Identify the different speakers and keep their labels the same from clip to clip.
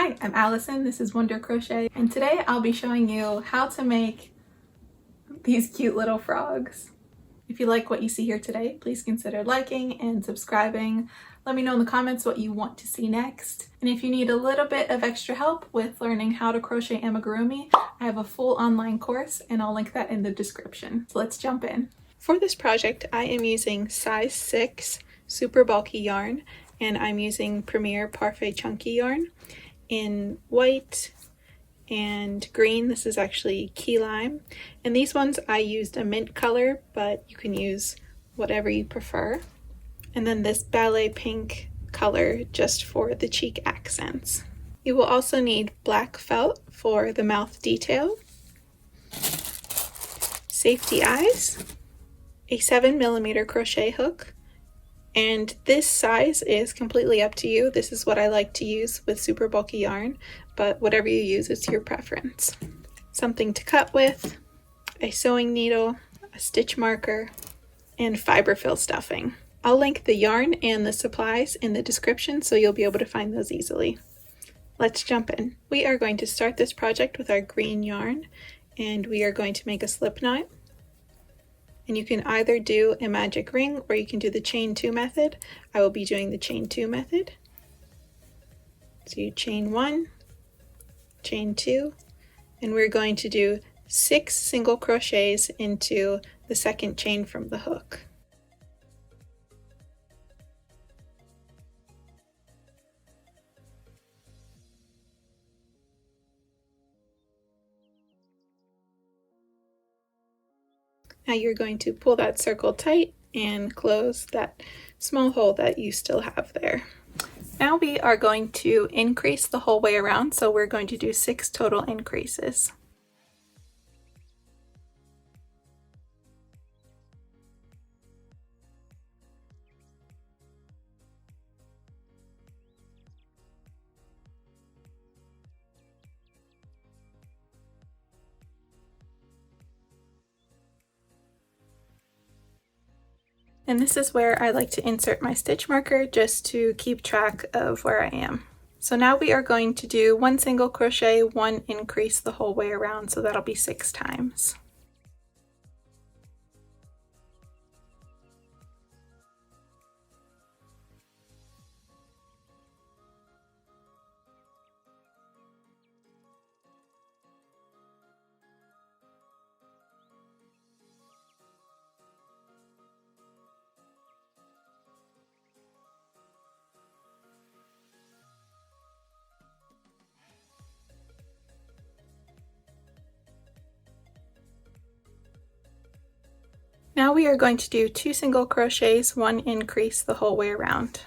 Speaker 1: Hi, I'm Allison, this is Wonder Crochet, and today I'll be showing you how to make these cute little frogs. If you like what you see here today, please consider liking and subscribing. Let me know in the comments what you want to see next. And if you need a little bit of extra help with learning how to crochet amigurumi, I have a full online course and I'll link that in the description. So let's jump in. For this project, I am using size 6 super bulky yarn, and I'm using Premier Parfait Chunky yarn in white and green. This is actually key lime, and these ones I used a mint color, but you can use whatever you prefer. And then this ballet pink color just for the cheek accents. You will also need black felt for the mouth detail, safety eyes, a 7mm crochet hook, and this size is completely up to you. This is what I like to use with super bulky yarn, but whatever you use, it's your preference. Something to cut with, a sewing needle, a stitch marker, and fiberfill stuffing. I'll link the yarn and the supplies in the description so you'll be able to find those easily. Let's jump in. We are going to start this project with our green yarn, and we are going to make a slip knot. And you can either do a magic ring or you can do the chain 2 method. I will be doing the chain 2 method. So you chain 1, chain 2, and we're going to do 6 single crochets into the second chain from the hook. Now you're going to pull that circle tight and close that small hole that you still have there. Now we are going to increase the whole way around, so we're going to do 6 total increases. And this is where I like to insert my stitch marker just to keep track of where I am. So now we are going to do 1 single crochet, 1 increase the whole way around, so that'll be 6 times. Now we are going to do 2 single crochets, 1 increase the whole way around.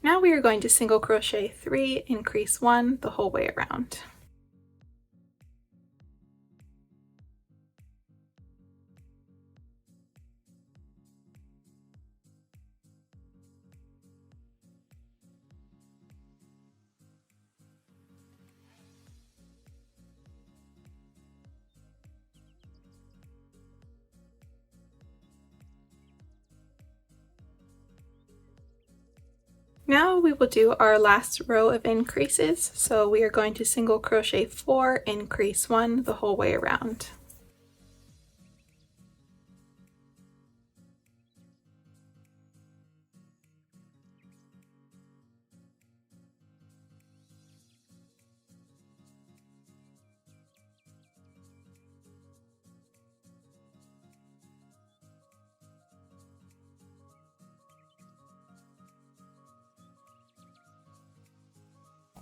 Speaker 1: Now we are going to single crochet 3, increase 1 the whole way around. Now we will do our last row of increases, so we are going to single crochet 4, increase 1 the whole way around.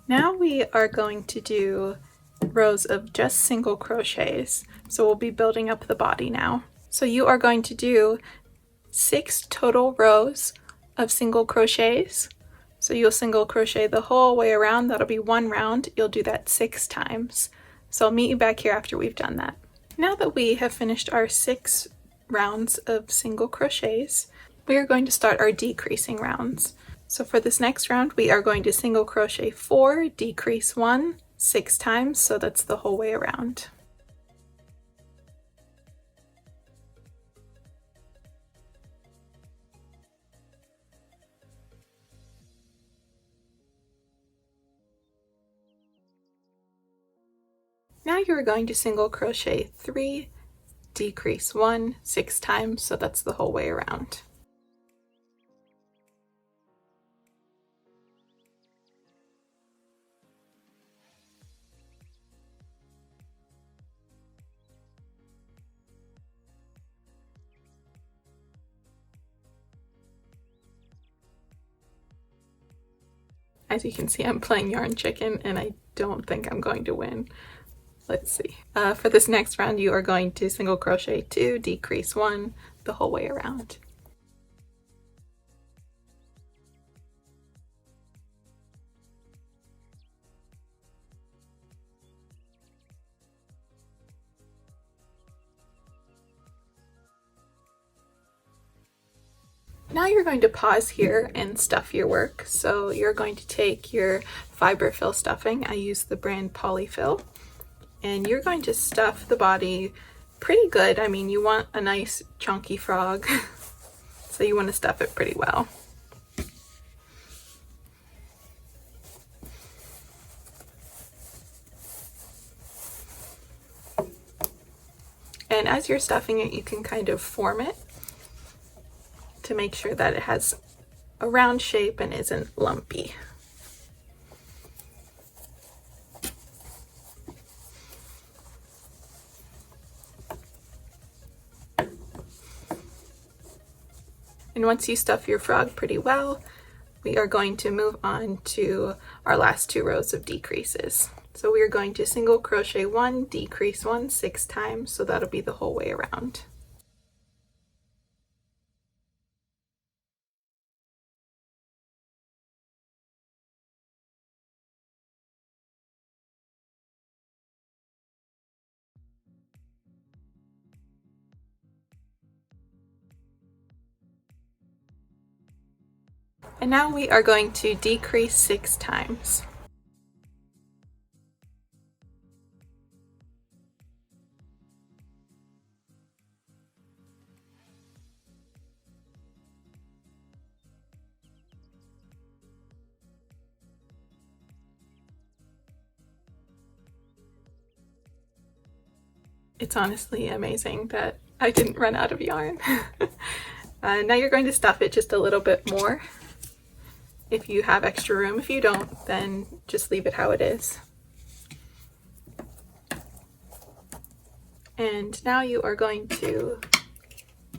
Speaker 1: Now we are going to do rows of just single crochets. So we'll be building up the body now. So you are going to do 6 total rows of single crochets. So you'll single crochet the whole way around. That'll be 1 round. You'll do that 6 times. So I'll meet you back here after we've done that. Now that we have finished our 6 rounds of single crochets, we are going to start our decreasing rounds. So for this next round, we are going to single crochet 4, decrease 1, 6 times, so that's the whole way around. Now you're going to single crochet 3, decrease 1, 6 times, so that's the whole way around. As you can see, I'm playing yarn chicken and I don't think I'm going to win. Let's see. For this next round, you are going to single crochet 2, decrease 1, the whole way around. Now you're going to pause here and stuff your work. So you're going to take your fiber fill stuffing. I use the brand Polyfill. And you're going to stuff the body pretty good. I mean, you want a nice chunky frog, so you want to stuff it pretty well. And as you're stuffing it, you can kind of form it to make sure that it has a round shape and isn't lumpy. And once you stuff your frog pretty well, we are going to move on to our last 2 rows of decreases. So we are going to single crochet 1, decrease 1, 6 times, so that'll be the whole way around. And now we are going to decrease 6 times. It's honestly amazing that I didn't run out of yarn. Now you're going to stuff it just a little bit more if you have extra room. If you don't, then just leave it how it is. And now you are going to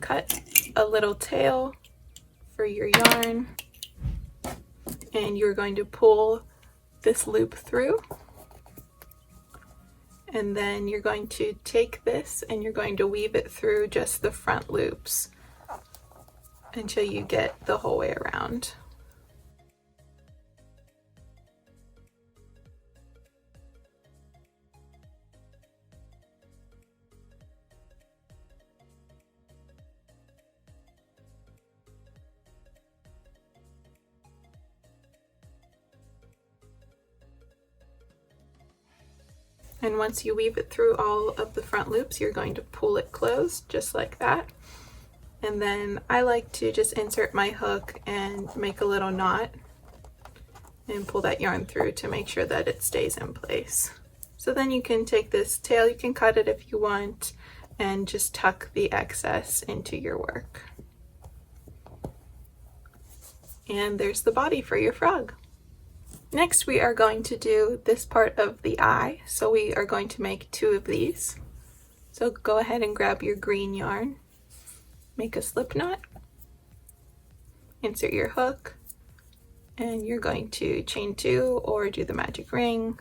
Speaker 1: cut a little tail for your yarn, and you're going to pull this loop through, and then you're going to take this and you're going to weave it through just the front loops until you get the whole way around. And once you weave it through all of the front loops, you're going to pull it closed just like that. And then I like to just insert my hook and make a little knot and pull that yarn through to make sure that it stays in place. So then you can take this tail, you can cut it if you want, and just tuck the excess into your work. And there's the body for your frog. Next, we are going to do this part of the eye. So we are going to make 2 of these. So go ahead and grab your green yarn, make a slip knot, insert your hook, and you're going to chain 2 or do the magic ring.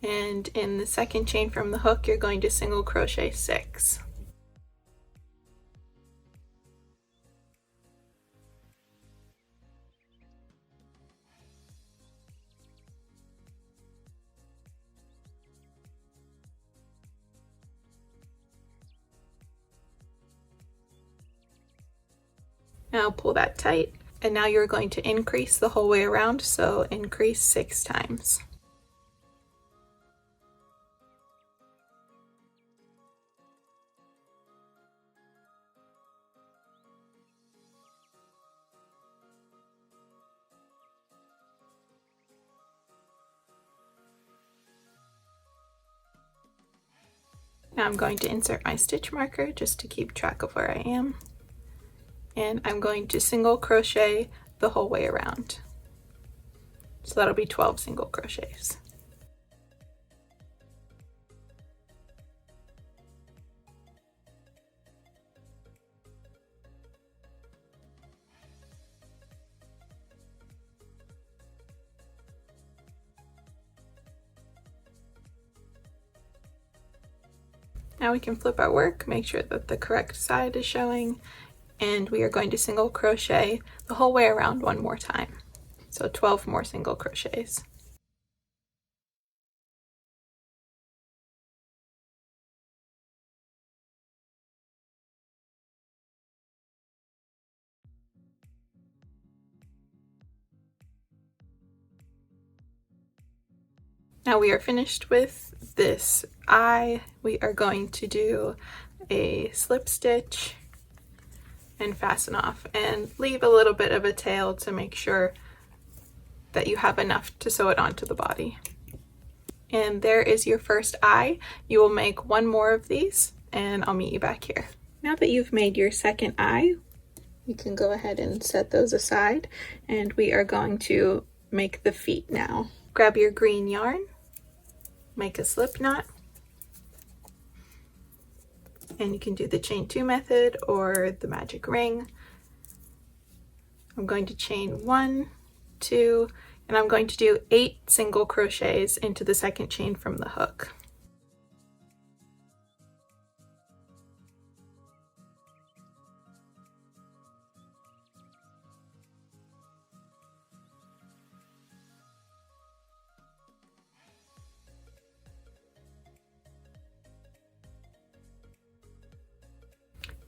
Speaker 1: And in the second chain from the hook, you're going to single crochet 6. Now pull that tight, and now you're going to increase the whole way around, so increase 6 times. Now I'm going to insert my stitch marker just to keep track of where I am. And I'm going to single crochet the whole way around. So that'll be 12 single crochets. Now we can flip our work, make sure that the correct side is showing, and we are going to single crochet the whole way around one more time. So 12 more single crochets. Now we are finished with this eye. We are going to do a slip stitch and fasten off, and leave a little bit of a tail to make sure that you have enough to sew it onto the body. And there is your first eye. You will make one more of these, and I'll meet you back here. Now that you've made your second eye, you can go ahead and set those aside, and we are going to make the feet now. Grab your green yarn, make a slip knot, and you can do the chain 2 method or the magic ring. I'm going to chain 1, 2, and I'm going to do 8 single crochets into the second chain from the hook.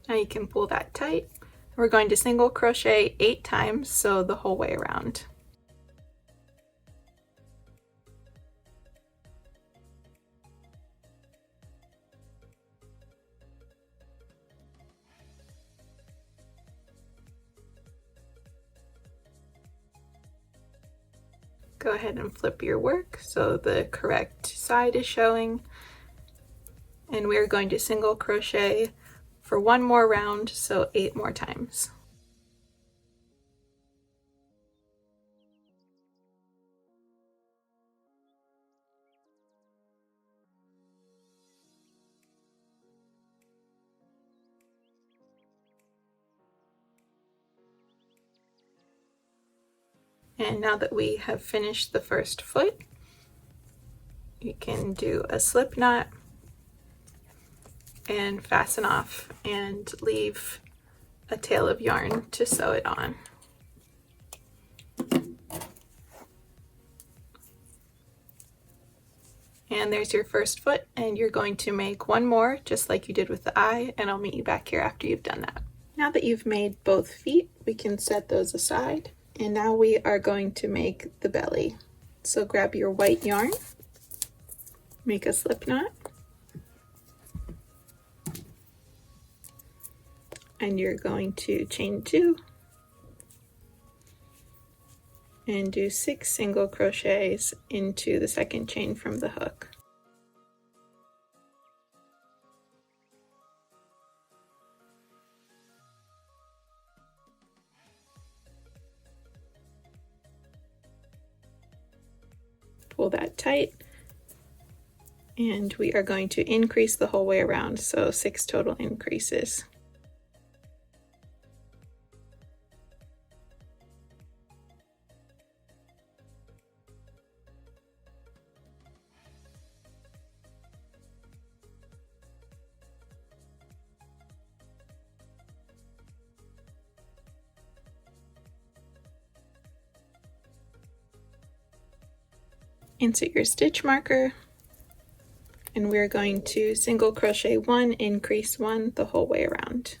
Speaker 1: Now you can pull that tight. We're going to single crochet 8 times, so the whole way around. Go ahead and flip your work so the correct side is showing. And we're going to single crochet for one more round, so 8 more times. And now that we have finished the first foot, you can do a slip knot and fasten off and leave a tail of yarn to sew it on. And there's your first foot, and you're going to make one more just like you did with the eye, and I'll meet you back here after you've done that. Now that you've made both feet, we can set those aside, and now we are going to make the belly. So grab your white yarn, make a slip knot, and you're going to chain 2 and do 6 single crochets into the second chain from the hook. Pull that tight, and we are going to increase the whole way around, so 6 total increases. Insert your stitch marker, and we're going to single crochet 1, increase 1 the whole way around.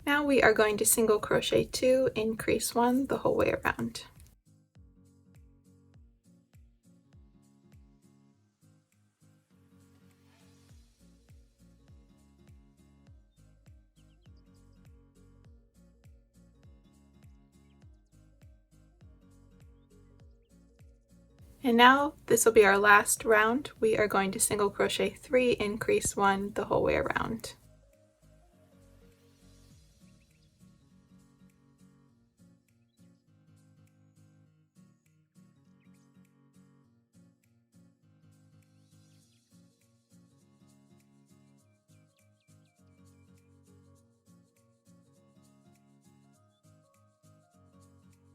Speaker 1: Now we are going to single crochet 2, increase 1 the whole way around. And now this will be our last round. We are going to single crochet 3, increase 1 the whole way around.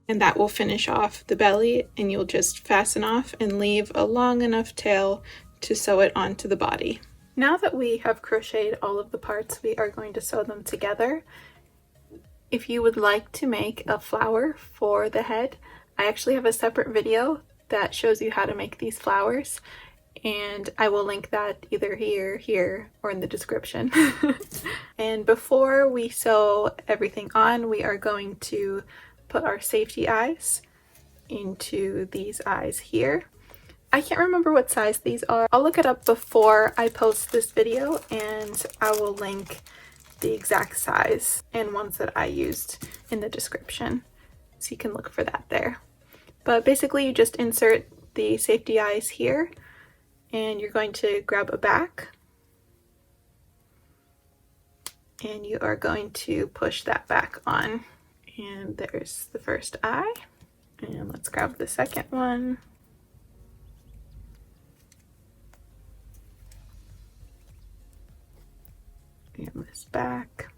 Speaker 1: And that will finish off the belly, and you'll just fasten off and leave a long enough tail to sew it onto the body. Now that we have crocheted all of the parts, we are going to sew them together. If you would like to make a flower for the head, I actually have a separate video that shows you how to make these flowers, and I will link that either here, or in the description. And before we sew everything on, we are going to put our safety eyes into these eyes here. I can't remember what size these are. I'll look it up before I post this video, and I will link the exact size and ones that I used in the description, so you can look for that there. But basically you just insert the safety eyes here, and you're going to grab a back, and you are going to push that back on. And there's the first eye, and let's grab the second one. And this back.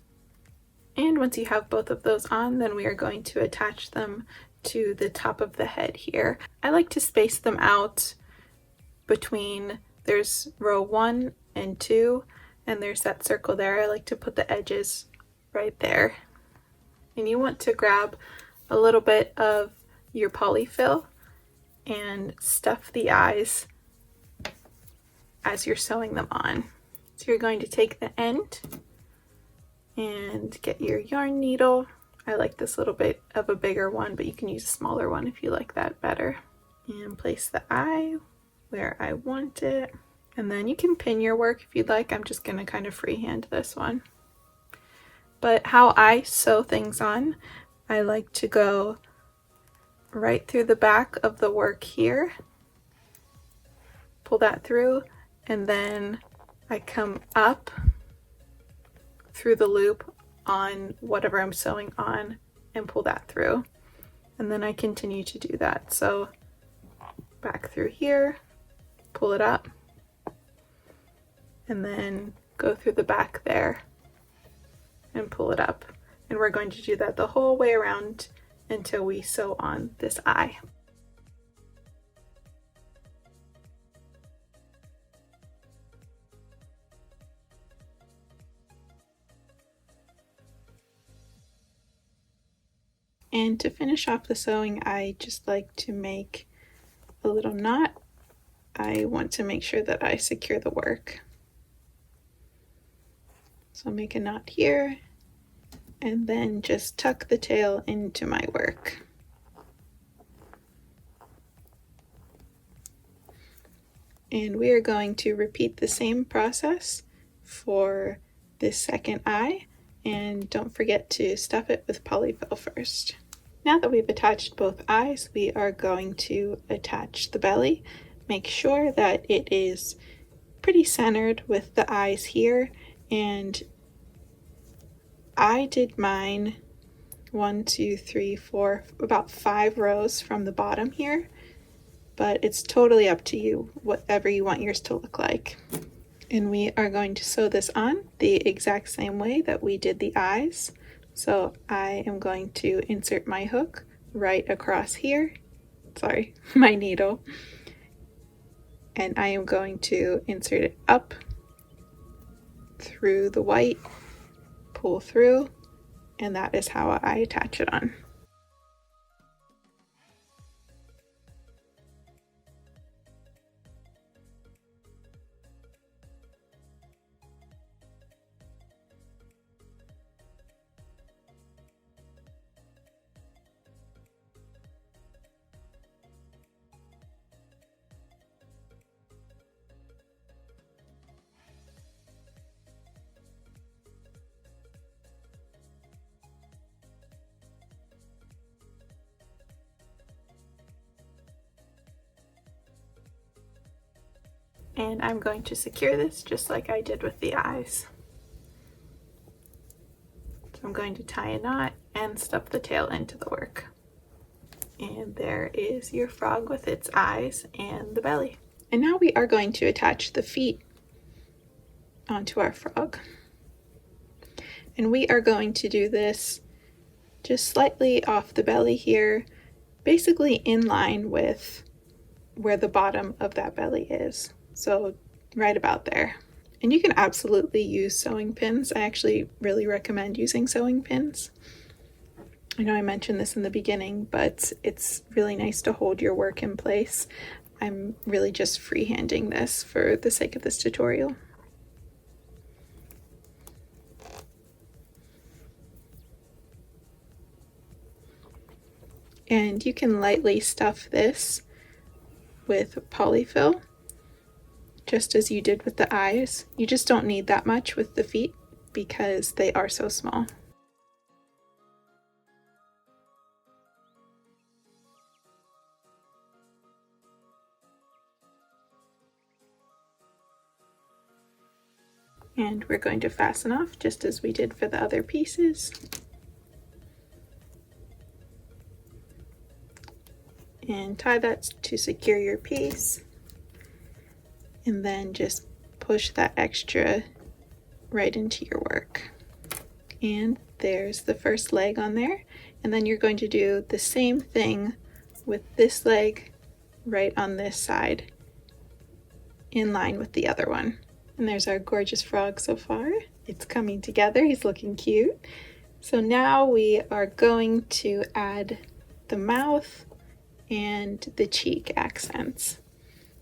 Speaker 1: And once you have both of those on, then we are going to attach them to the top of the head here. I like to space them out between, there's row 1 and 2, and there's that circle there. I like to put the edges right there. And you want to grab a little bit of your polyfill and stuff the eyes as you're sewing them on. So you're going to take the end and get your yarn needle. I like this little bit of a bigger one, but you can use a smaller one if you like that better. And place the eye where I want it. And then you can pin your work if you'd like. I'm just going to kind of freehand this one. But how I sew things on, I like to go right through the back of the work here, pull that through, and then I come up through the loop on whatever I'm sewing on and pull that through. And then I continue to do that. So back through here, pull it up, and then go through the back there and pull it up. And we're going to do that the whole way around until we sew on this eye. And to finish off the sewing, I just like to make a little knot. I want to make sure that I secure the work. So I'll make a knot here, and then just tuck the tail into my work. And we are going to repeat the same process for this second eye, and don't forget to stuff it with polyfill first. Now that we've attached both eyes, we are going to attach the belly. Make sure that it is pretty centered with the eyes here, and I did mine 1, 2, 3, 4, about 5 rows from the bottom here, but it's totally up to you, whatever you want yours to look like. And we are going to sew this on the exact same way that we did the eyes. So I am going to insert my hook right across here, sorry, my needle, and I am going to insert it up through the white, pull through, and that is how I attach it on. And I'm going to secure this just like I did with the eyes. So I'm going to tie a knot and stuff the tail into the work. And there is your frog with its eyes and the belly. And now we are going to attach the feet onto our frog. And we are going to do this just slightly off the belly here, basically in line with where the bottom of that belly is. So right about there. And you can absolutely use sewing pins. I actually really recommend using sewing pins. I know I mentioned this in the beginning, but it's really nice to hold your work in place. I'm really just freehanding this for the sake of this tutorial. And you can lightly stuff this with polyfill, just as you did with the eyes. You just don't need that much with the feet because they are so small. And we're going to fasten off just as we did for the other pieces. And tie that to secure your piece. And then just push that extra right into your work. And there's the first leg on there. And then you're going to do the same thing with this leg right on this side, in line with the other one. And there's our gorgeous frog so far. It's coming together, he's looking cute. So now we are going to add the mouth and the cheek accents.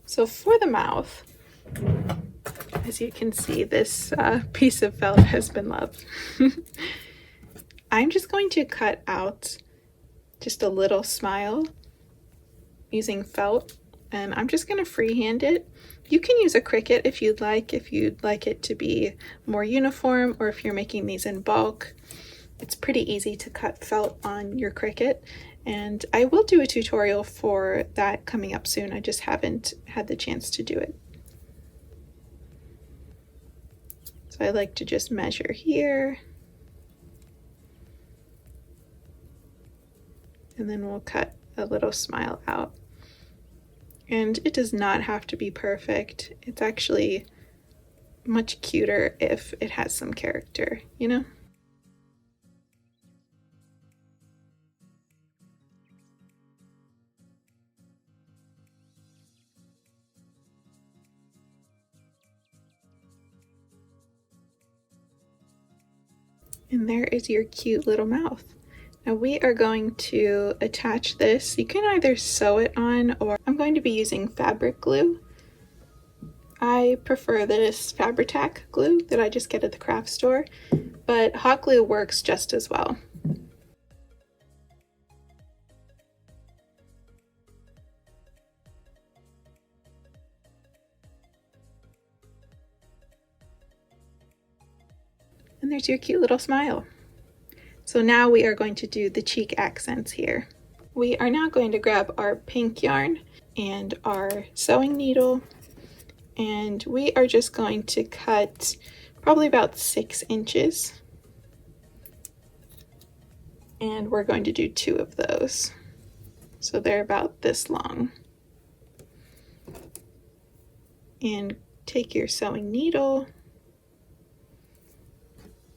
Speaker 1: So for the mouth, as you can see, this piece of felt has been loved. I'm just going to cut out just a little smile using felt, and I'm just going to freehand it. You can use a Cricut if you'd like it to be more uniform, or if you're making these in bulk. It's pretty easy to cut felt on your Cricut, and I will do a tutorial for that coming up soon. I just haven't had the chance to do it. So I like to just measure here, and then we'll cut a little smile out. And it does not have to be perfect. It's actually much cuter if it has some character, you know? And there is your cute little mouth. Now we are going to attach this. You can either sew it on, or I'm going to be using fabric glue. I prefer this Fabri-Tac glue that I just get at the craft store, but hot glue works just as well. And there's your cute little smile. So now we are going to do the cheek accents here. We are now going to grab our pink yarn and our sewing needle, and we are just going to cut probably about 6 inches. And we're going to do 2 of those. So they're about this long. And take your sewing needle,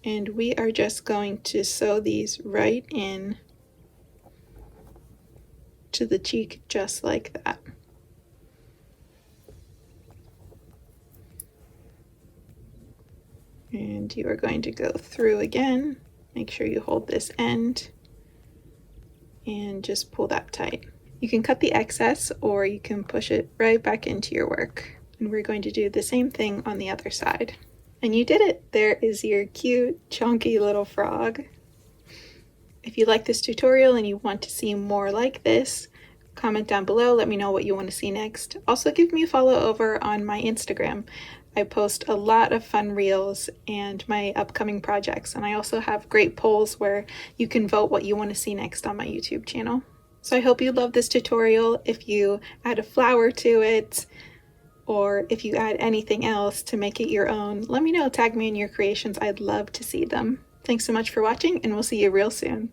Speaker 1: and we are just going to sew these right in to the cheek just like that. And you are going to go through again. Make sure you hold this end and just pull that tight. You can cut the excess or you can push it right back into your work. And we're going to do the same thing on the other side. And you did it! There is your cute, chunky little frog. If you like this tutorial and you want to see more like this, comment down below, let me know what you want to see next. Also give me a follow over on my Instagram. I post a lot of fun reels and my upcoming projects, and I also have great polls where you can vote what you want to see next on my YouTube channel. So I hope you love this tutorial. If you add a flower to it, or if you add anything else to make it your own, let me know. Tag me in your creations. I'd love to see them. Thanks so much for watching, and we'll see you real soon.